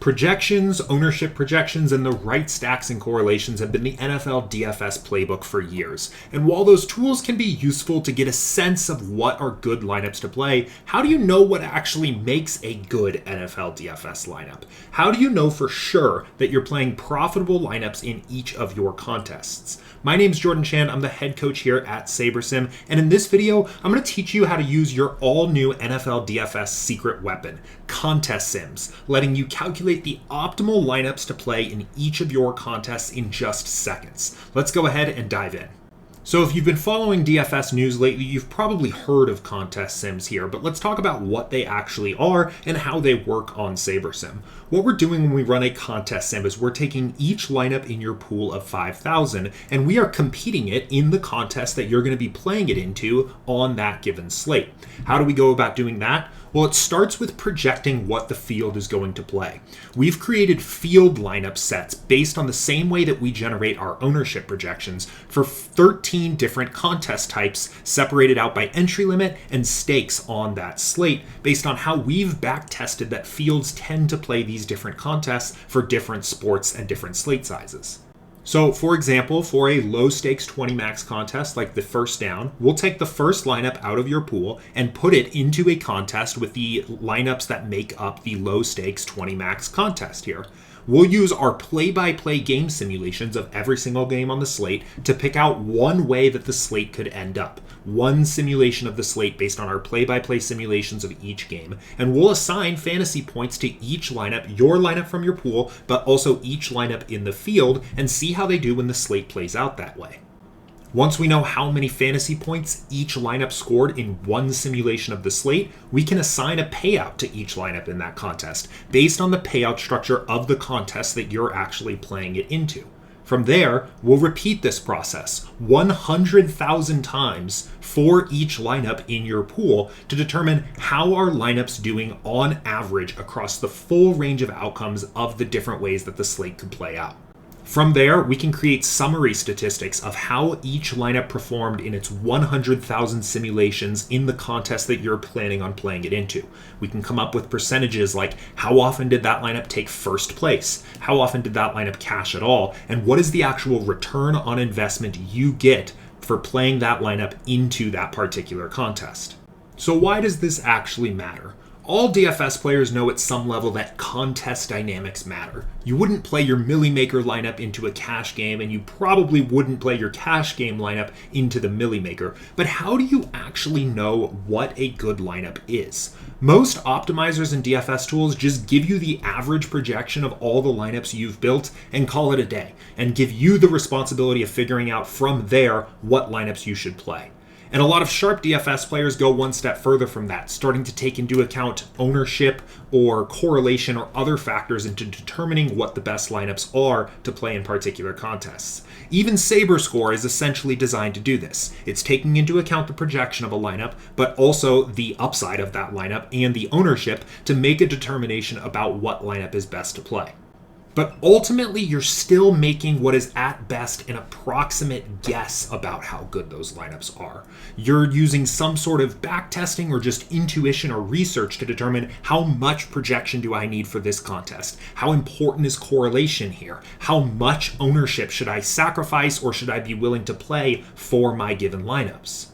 Projections, ownership projections, and the right stacks and correlations have been the NFL DFS playbook for years. And while those tools can be useful to get a sense of what are good lineups to play, how do you know what actually makes a good NFL DFS lineup? How do you know for sure that you're playing profitable lineups in each of your contests? My name's Jordan Chan, I'm the head coach here at SaberSim, and in this video, I'm going to teach you how to use your all-new NFL DFS secret weapon, contest sims, letting you calculate the optimal lineups to play in each of your contests in just seconds. Let's go ahead and dive in. So if you've been following DFS news lately, you've probably heard of contest sims here, but let's talk about what they actually are and how they work on SaberSim. What we're doing when we run a contest sim is we're taking each lineup in your pool of 5,000 and we are competing it in the contest that you're going to be playing it into on that given slate. How do we go about doing that? Well, it starts with projecting what the field is going to play. We've created field lineup sets based on the same way that we generate our ownership projections for 13 different contest types separated out by entry limit and stakes on that slate based on how we've back tested that fields tend to play these different contests for different sports and different slate sizes. So for example, for a low stakes 20 max contest like the first down, we'll take the first lineup out of your pool and put it into a contest with the lineups that make up the low stakes 20 max contest here. We'll use our play-by-play game simulations of every single game on the slate to pick out one way that the slate could end up. One simulation of the slate based on our play-by-play simulations of each game. And we'll assign fantasy points to each lineup, your lineup from your pool, but also each lineup in the field, and see how they do when the slate plays out that way. Once we know how many fantasy points each lineup scored in one simulation of the slate, we can assign a payout to each lineup in that contest based on the payout structure of the contest that you're actually playing it into. From there, we'll repeat this process 100,000 times for each lineup in your pool to determine how our lineups doing on average across the full range of outcomes of the different ways that the slate could play out. From there, we can create summary statistics of how each lineup performed in its 100,000 simulations in the contest that you're planning on playing it into. We can come up with percentages like how often did that lineup take first place, how often did that lineup cash at all, and what is the actual return on investment you get for playing that lineup into that particular contest. So why does this actually matter? All DFS players know at some level that contest dynamics matter. You wouldn't play your Millie Maker lineup into a cash game, and you probably wouldn't play your cash game lineup into the Millie Maker. But how do you actually know what a good lineup is? Most optimizers and DFS tools just give you the average projection of all the lineups you've built and call it a day, and give you the responsibility of figuring out from there what lineups you should play. And a lot of sharp DFS players go one step further from that, starting to take into account ownership or correlation or other factors into determining what the best lineups are to play in particular contests. Even SaberScore is essentially designed to do this. It's taking into account the projection of a lineup, but also the upside of that lineup and the ownership to make a determination about what lineup is best to play. But ultimately, you're still making what is at best an approximate guess about how good those lineups are. You're using some sort of backtesting or just intuition or research to determine how much projection do I need for this contest? How important is correlation here? How much ownership should I sacrifice or should I be willing to play for my given lineups?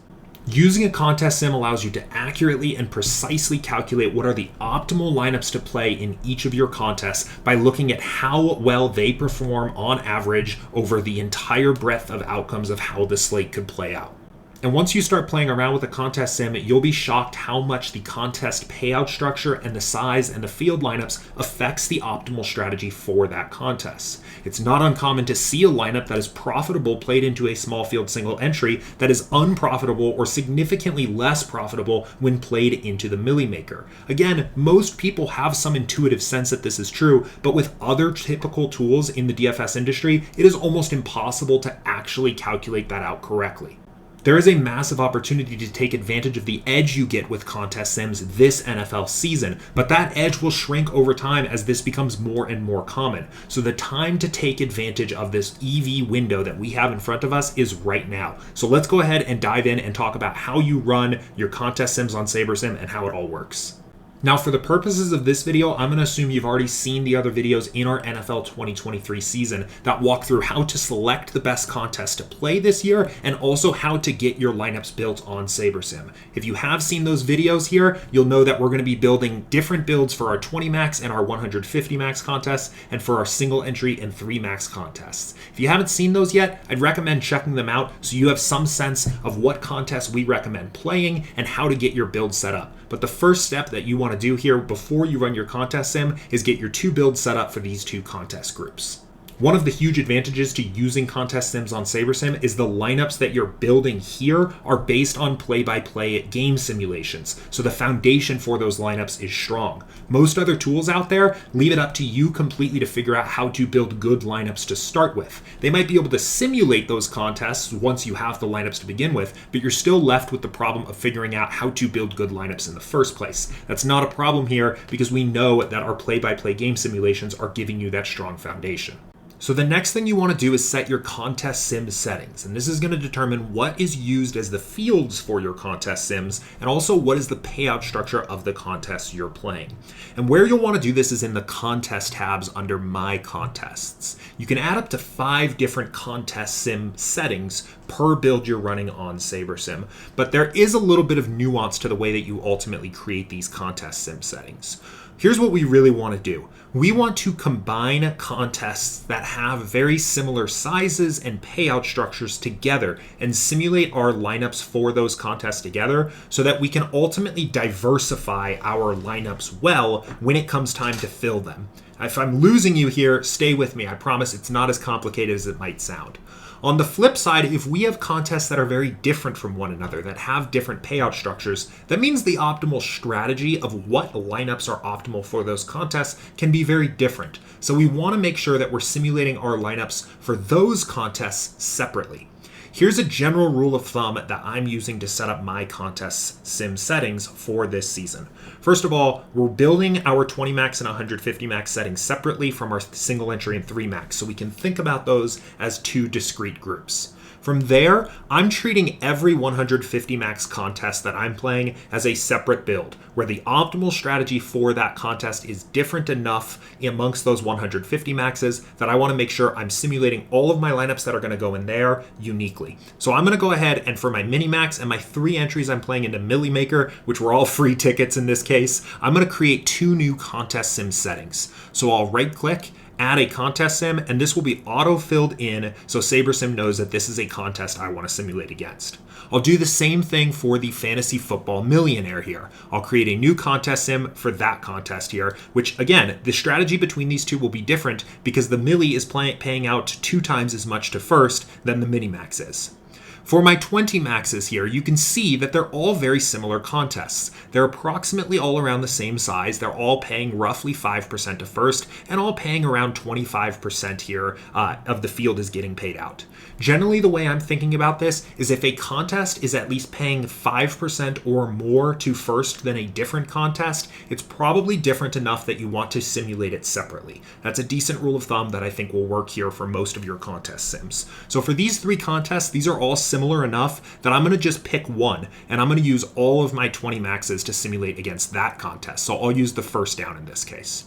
Using a contest sim allows you to accurately and precisely calculate what are the optimal lineups to play in each of your contests by looking at how well they perform on average over the entire breadth of outcomes of how the slate could play out. And once you start playing around with a contest sim, you'll be shocked how much the contest payout structure and the size and the field lineups affects the optimal strategy for that contest. It's not uncommon to see a lineup that is profitable played into a small field single entry that is unprofitable or significantly less profitable when played into the Millie Maker. Again, most people have some intuitive sense that this is true, but with other typical tools in the DFS industry, it is almost impossible to actually calculate that out correctly. There is a massive opportunity to take advantage of the edge you get with contest sims this NFL season, but that edge will shrink over time as this becomes more and more common. So the time to take advantage of this EV window that we have in front of us is right now. So let's go ahead and dive in and talk about how you run your contest sims on SaberSim and how it all works. Now, for the purposes of this video, I'm going to assume you've already seen the other videos in our NFL 2023 season that walk through how to select the best contest to play this year and also how to get your lineups built on SaberSim. If you have seen those videos here, you'll know that we're going to be building different builds for our 20 max and our 150 max contests and for our single entry and 3 max contests. If you haven't seen those yet, I'd recommend checking them out so you have some sense of what contests we recommend playing and how to get your build set up. But the first step that you want to do here before you run your contest sim is get your 2 builds set up for these 2 contest groups. One of the huge advantages to using contest sims on SaberSim is the lineups that you're building here are based on play-by-play game simulations, so the foundation for those lineups is strong. Most other tools out there leave it up to you completely to figure out how to build good lineups to start with. They might be able to simulate those contests once you have the lineups to begin with, but you're still left with the problem of figuring out how to build good lineups in the first place. That's not a problem here because we know that our play-by-play game simulations are giving you that strong foundation. So the next thing you want to do is set your contest sim settings, and this is going to determine what is used as the fields for your contest sims and also what is the payout structure of the contest you're playing. And where you'll want to do this is in the contest tabs under My Contests. You can add up to 5 different contest sim settings per build you're running on SaberSim, but there is a little bit of nuance to the way that you ultimately create these contest sim settings. Here's what we really want to do. We want to combine contests that have very similar sizes and payout structures together and simulate our lineups for those contests together so that we can ultimately diversify our lineups well when it comes time to fill them. If I'm losing you here, stay with me. I promise it's not as complicated as it might sound. On the flip side, if we have contests that are very different from one another, that have different payout structures, that means the optimal strategy of what lineups are optimal for those contests can be very different. So we want to make sure that we're simulating our lineups for those contests separately. Here's a general rule of thumb that I'm using to set up my contest sim settings for this season. First of all, we're building our 20 max and 150 max settings separately from our single entry and 3 max, so we can think about those as 2 discrete groups. From there, I'm treating every 150 max contest that I'm playing as a separate build, where the optimal strategy for that contest is different enough amongst those 150 maxes that I want to make sure I'm simulating all of my lineups that are going to go in there uniquely. So I'm going to go ahead and for my mini max and my 3 entries I'm playing into Millie Maker, which were all free tickets in this case, I'm going to create 2 new contest sim settings. So I'll right click, add a contest sim, and this will be auto-filled in so SaberSim knows that this is a contest I want to simulate against. I'll do the same thing for the Fantasy Football Millionaire here. I'll create a new contest sim for that contest here, which again, the strategy between these 2 will be different because the Millie is paying out 2 times as much to first than the Minimax is. For my 20 maxes here, you can see that they're all very similar contests. They're approximately all around the same size. They're all paying roughly 5% to first and all paying around 25% here of the field is getting paid out. Generally, the way I'm thinking about this is if a contest is at least paying 5% or more to first than a different contest, it's probably different enough that you want to simulate it separately. That's a decent rule of thumb that I think will work here for most of your contest sims. So for these 3 contests, these are all similar enough that I'm going to just pick one, and I'm going to use all of my 20 maxes to simulate against that contest. So I'll use the first down in this case.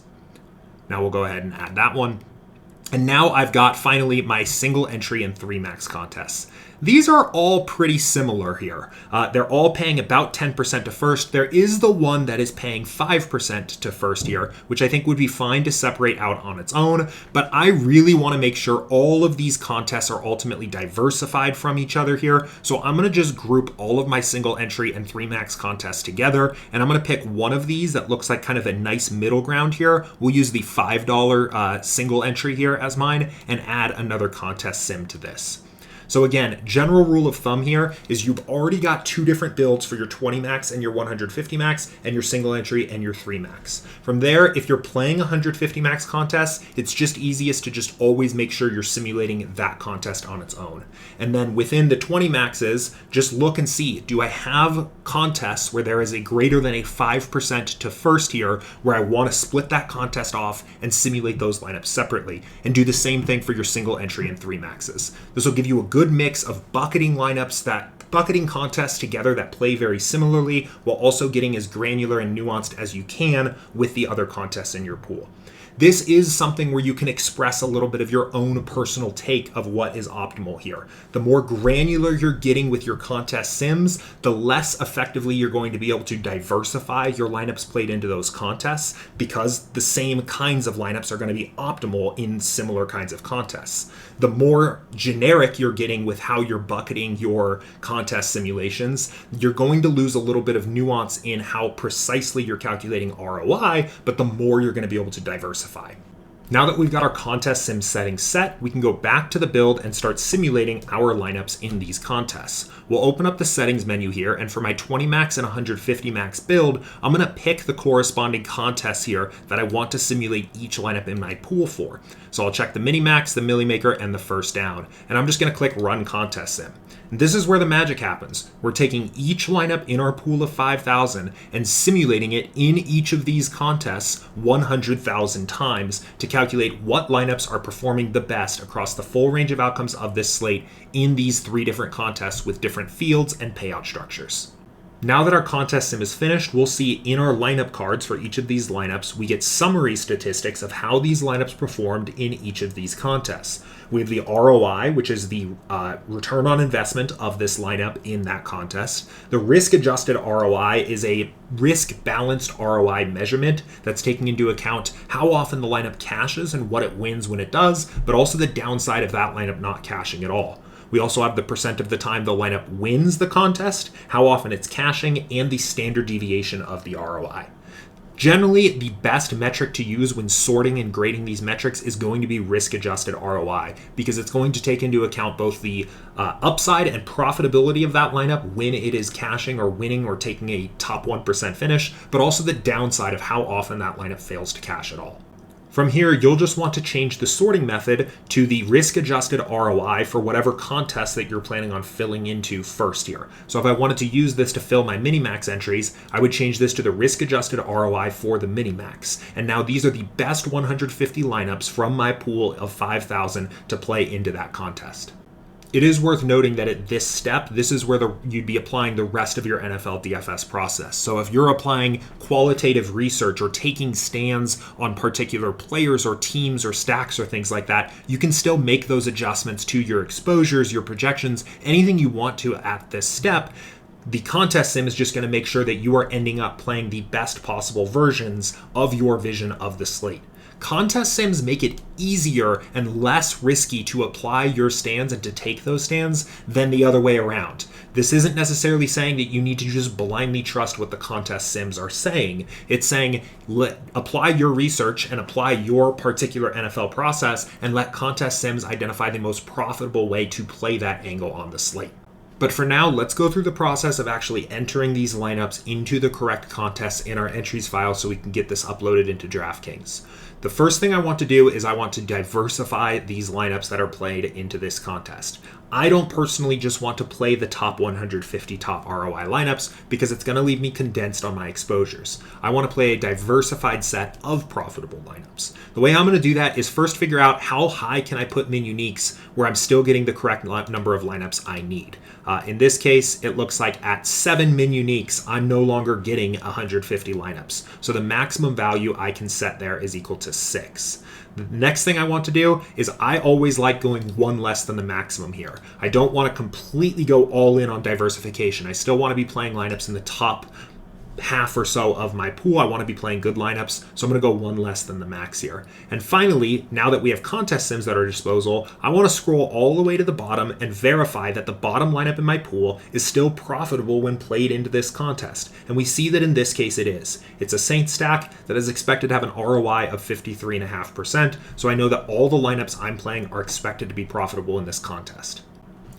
Now we'll go ahead and add that one. And now I've got finally my single entry and 3 max contests. These are all pretty similar here. They're all paying about 10% to first. There is the one that is paying 5% to first here, which I think would be fine to separate out on its own, but I really want to make sure all of these contests are ultimately diversified from each other here. So I'm going to just group all of my single entry and 3 max contests together, and I'm going to pick one of these that looks like kind of a nice middle ground here. We'll use the $5 single entry here as mine and add another contest sim to this. So again, general rule of thumb here is you've already got 2 different builds for your 20 max and your 150 max and your single entry and your 3 max. From there, if you're playing 150 max contests, it's just easiest to just always make sure you're simulating that contest on its own. And then within the 20 maxes, just look and see, do I have contests where there is a greater than a 5% to first here where I want to split that contest off and simulate those lineups separately, and do the same thing for your single entry and 3 maxes. This will give you a good mix of bucketing lineups that bucketing contests together that play very similarly while also getting as granular and nuanced as you can with the other contests in your pool. This is something where you can express a little bit of your own personal take of what is optimal here. The more granular you're getting with your contest sims, the less effectively you're going to be able to diversify your lineups played into those contests, because the same kinds of lineups are going to be optimal in similar kinds of contests. The more generic you're getting with how you're bucketing your contest simulations, you're going to lose a little bit of nuance in how precisely you're calculating ROI, but the more you're going to be able to diversify. Now that we've got our contest sim settings set, we can go back to the build and start simulating our lineups in these contests. We'll open up the settings menu here, and for my 20 max and 150 max build, I'm going to pick the corresponding contests here that I want to simulate each lineup in my pool for. So I'll check the mini max, the milli maker, and the first down, and I'm just going to click run contest sim. And this is where the magic happens. We're taking each lineup in our pool of 5,000 and simulating it in each of these contests 100,000 times to calculate what lineups are performing the best across the full range of outcomes of this slate in these 3 different contests with different fields and payout structures. Now that our contest sim is finished, we'll see in our lineup cards for each of these lineups, we get summary statistics of how these lineups performed in each of these contests. We have the ROI, which is the return on investment of this lineup in that contest. The risk-adjusted ROI is a risk-balanced ROI measurement that's taking into account how often the lineup cashes and what it wins when it does, but also the downside of that lineup not cashing at all. We also have the percent of the time the lineup wins the contest, how often it's cashing, and the standard deviation of the ROI. Generally, the best metric to use when sorting and grading these metrics is going to be risk-adjusted ROI, because it's going to take into account both the upside and profitability of that lineup when it is cashing or winning or taking a top 1% finish, but also the downside of how often that lineup fails to cash at all. From here, you'll just want to change the sorting method to the risk-adjusted ROI for whatever contest that you're planning on filling into first here. So if I wanted to use this to fill my mini-max entries, I would change this to the risk-adjusted ROI for the mini-max. And now these are the best 150 lineups from my pool of 5,000 to play into that contest. It is worth noting that at this step, this is where you'd be applying the rest of your NFL DFS process. So if you're applying qualitative research or taking stands on particular players or teams or stacks or things like that, you can still make those adjustments to your exposures, your projections, anything you want to at this step. The contest sim is just going to make sure that you are ending up playing the best possible versions of your vision of the slate. Contest sims make it easier and less risky to apply your stands and to take those stands than the other way around. This isn't necessarily saying that you need to just blindly trust what the contest sims are saying. It's saying apply your research and apply your particular NFL process and let contest sims identify the most profitable way to play that angle on the slate. But for now, let's go through the process of actually entering these lineups into the correct contests in our entries file so we can get this uploaded into DraftKings. The first thing I want to do is I want to diversify these lineups that are played into this contest. I don't personally just want to play the top 150 top ROI lineups because it's going to leave me condensed on my exposures. I want to play a diversified set of profitable lineups. The way I'm going to do that is first figure out how high can I put min uniques where I'm still getting the correct number of lineups I need. In this case, it looks like at 7 min uniques, I'm no longer getting 150 lineups. So the maximum value I can set there is equal to 6. The next thing I want to do is I always like going one less than the maximum here. I don't want to completely go all in on diversification. I still want to be playing lineups in the top half or so of my pool. I want to be playing good lineups, so I'm going to go one less than the max here. And finally, now that we have contest sims at our disposal, I want to scroll all the way to the bottom and verify that the bottom lineup in my pool is still profitable when played into this contest. And we see that in this case it is. It's a Saint stack that is expected to have an ROI of 53.5%, so I know that all the lineups I'm playing are expected to be profitable in this contest.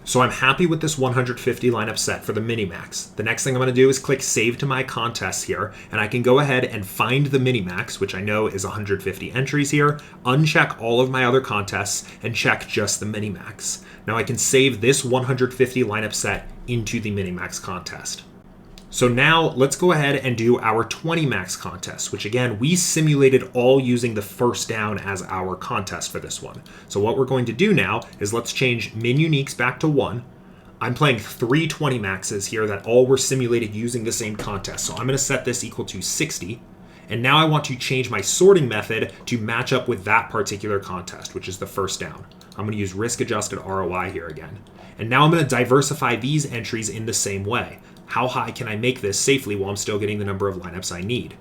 So I'm happy with this 150 lineup set for the mini-max. The next thing I'm going to do is click Save to My Contests here, and I can go ahead and find the mini-max, which I know is 150 entries here, uncheck all of my other contests, and check just the mini-max. Now I can save this 150 lineup set into the mini-max contest. So now let's go ahead and do our 20 max contest, which again, we simulated all using the first down as our contest for this one. So what we're going to do now is let's change min uniques back to 1, I'm playing 3 20 maxes here that all were simulated using the same contest. So I'm going to set this equal to 60. And now I want to change my sorting method to match up with that particular contest, which is the first down. I'm going to use risk-adjusted ROI here again. And now I'm going to diversify these entries in the same way. How high can I make this safely while I'm still getting the number of lineups I need?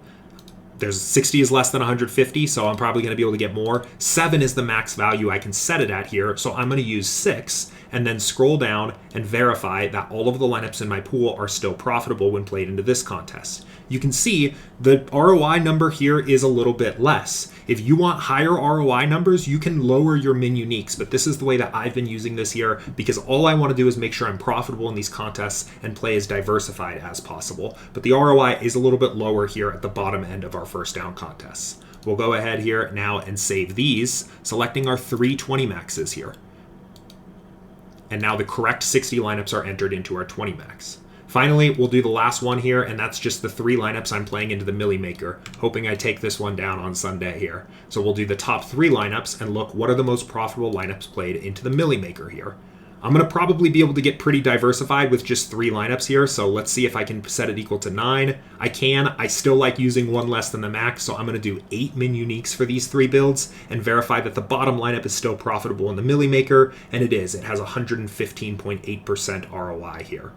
There's 60 is less than 150, so I'm probably going to be able to get more. 7 is the max value I can set it at here, so I'm going to use 6 and then scroll down and verify that all of the lineups in my pool are still profitable when played into this contest. You can see the ROI number here is a little bit less. If you want higher ROI numbers, you can lower your min uniques, but this is the way that I've been using this here because all I want to do is make sure I'm profitable in these contests and play as diversified as possible. But the ROI is a little bit lower here at the bottom end of our first down contests. We'll go ahead here now and save these, selecting our 3 20 maxes here. And now the correct 60 lineups are entered into our 20 max. Finally, we'll do the last one here, and that's just the 3 lineups I'm playing into the Milli Maker, hoping I take this one down on Sunday here. So we'll do the top 3 lineups and look what are the most profitable lineups played into the Milli Maker here. I'm going to probably be able to get pretty diversified with just 3 lineups here, so let's see if I can set it equal to 9. I can. I still like using 1 less than the max, so I'm going to do 8 min uniques for these 3 builds and verify that the bottom lineup is still profitable in the Milli Maker, and it is. It has 115.8% ROI here.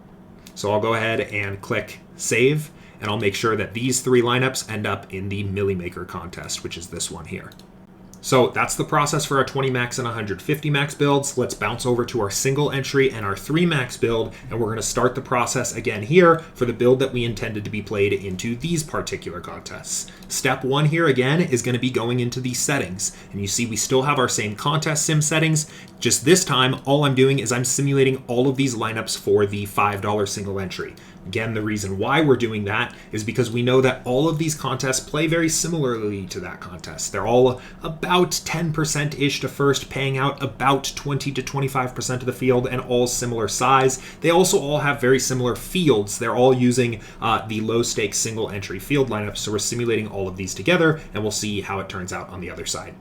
So I'll go ahead and click Save, and I'll make sure that these 3 lineups end up in the Milli Maker contest, which is this one here. So that's the process for our 20 max and 150 max builds. Let's bounce over to our single entry and our 3 max build, and we're going to start the process again here for the build that we intended to be played into these particular contests. Step 1 here again is going to be going into the settings, and you see we still have our same contest sim settings. Just this time, all I'm doing is I'm simulating all of these lineups for the $5 single entry. Again, the reason why we're doing that is because we know that all of these contests play very similarly to that contest. They're all about 10%-ish to first, paying out about 20 to 25% of the field, and all similar size. They also all have very similar fields. They're all using the low-stakes single entry field lineups, so we're simulating all of these together, and we'll see how it turns out on the other side.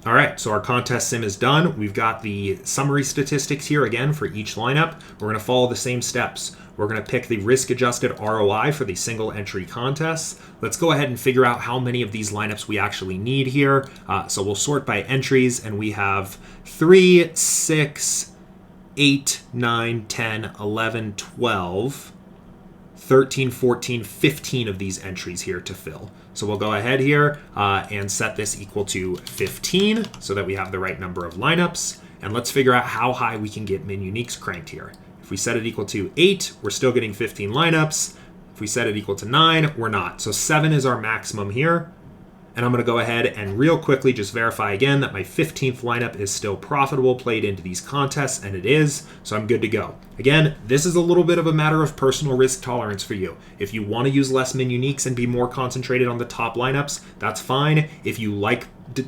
All right, so our contest sim is done. We've got the summary statistics here again for each lineup. We're going to follow the same steps. We're going to pick the risk-adjusted ROI for the single entry contests. Let's go ahead and figure out how many of these lineups we actually need here. So we'll sort by entries, and we have 3, 6, 8, 9, 10, 11, 12, 13, 14, 15 of these entries here to fill. So we'll go ahead here and set this equal to 15 so that we have the right number of lineups. And let's figure out how high we can get min uniques cranked here. If we set it equal to 8, we're still getting 15 lineups. If we set it equal to 9, we're not. So 7 is our maximum here. And I'm going to go ahead and real quickly just verify again that my 15th lineup is still profitable played into these contests, and it is, so I'm good to go. Again, this is a little bit of a matter of personal risk tolerance for you. If you want to use less min uniques and be more concentrated on the top lineups, that's fine. If you like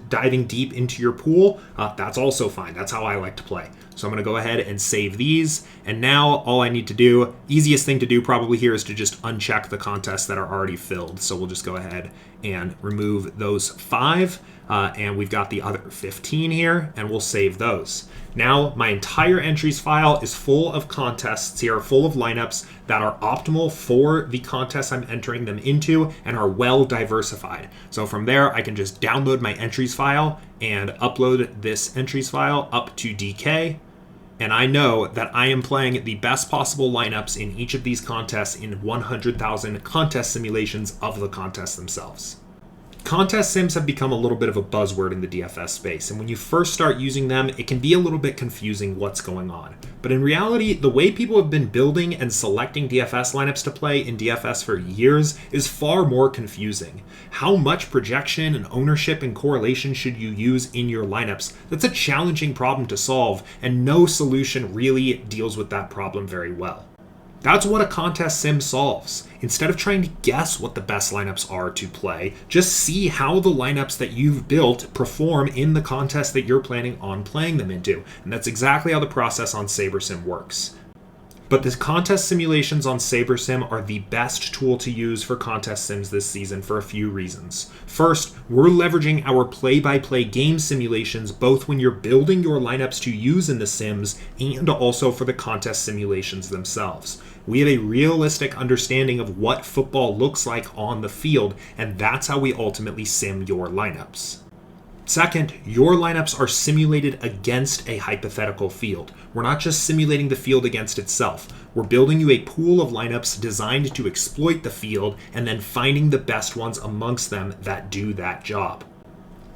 diving deep into your pool, that's also fine. That's how I like to play. So I'm going to go ahead and save these. And now all I need to do, easiest thing to do probably here, is to just uncheck the contests that are already filled. So we'll just go ahead and remove those 5. And we've got the other 15 here, and we'll save those. Now my entire entries file is full of contests here, full of lineups that are optimal for the contests I'm entering them into and are well diversified. So from there, I can just download my entries file and upload this entries file up to DK. And I know that I am playing the best possible lineups in each of these contests in 100,000 contest simulations of the contests themselves. Contest sims have become a little bit of a buzzword in the DFS space, and when you first start using them, it can be a little bit confusing what's going on. But in reality, the way people have been building and selecting DFS lineups to play in DFS for years is far more confusing. How much projection and ownership and correlation should you use in your lineups? That's a challenging problem to solve, and no solution really deals with that problem very well. That's what a contest sim solves. Instead of trying to guess what the best lineups are to play, just see how the lineups that you've built perform in the contest that you're planning on playing them into. And that's exactly how the process on SaberSim works. But the contest simulations on SaberSim are the best tool to use for contest sims this season for a few reasons. First, we're leveraging our play-by-play game simulations both when you're building your lineups to use in the sims and also for the contest simulations themselves. We have a realistic understanding of what football looks like on the field, and that's how we ultimately sim your lineups. Second, your lineups are simulated against a hypothetical field. We're not just simulating the field against itself. We're building you a pool of lineups designed to exploit the field and then finding the best ones amongst them that do that job.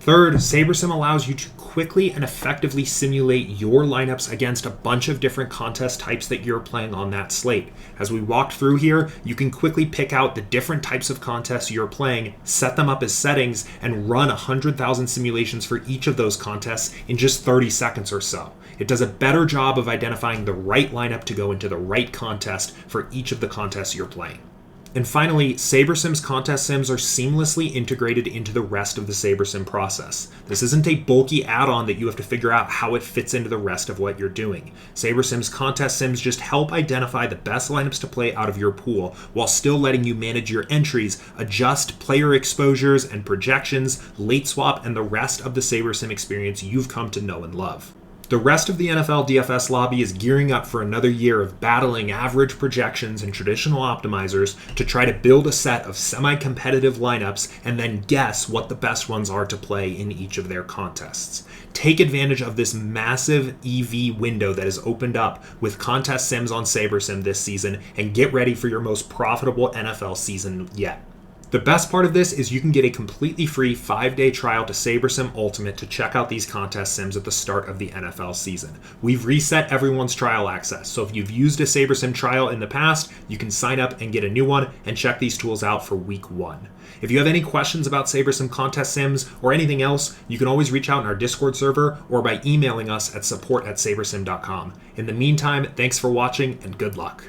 Third, SaberSim allows you to quickly and effectively simulate your lineups against a bunch of different contest types that you're playing on that slate. As we walked through here, you can quickly pick out the different types of contests you're playing, set them up as settings, and run 100,000 simulations for each of those contests in just 30 seconds or so. It does a better job of identifying the right lineup to go into the right contest for each of the contests you're playing. And finally, SaberSim's contest sims are seamlessly integrated into the rest of the SaberSim process. This isn't a bulky add-on that you have to figure out how it fits into the rest of what you're doing. SaberSim's contest sims just help identify the best lineups to play out of your pool, while still letting you manage your entries, adjust player exposures and projections, late swap, and the rest of the SaberSim experience you've come to know and love. The rest of the NFL DFS lobby is gearing up for another year of battling average projections and traditional optimizers to try to build a set of semi-competitive lineups and then guess what the best ones are to play in each of their contests. Take advantage of this massive EV window that has opened up with contest sims on SaberSim this season and get ready for your most profitable NFL season yet. The best part of this is you can get a completely free 5-day trial to SaberSim Ultimate to check out these contest sims at the start of the NFL season. We've reset everyone's trial access, so if you've used a SaberSim trial in the past, you can sign up and get a new one and check these tools out for week 1. If you have any questions about SaberSim contest sims or anything else, you can always reach out in our Discord server or by emailing us at support@sabersim.com. In the meantime, thanks for watching and good luck.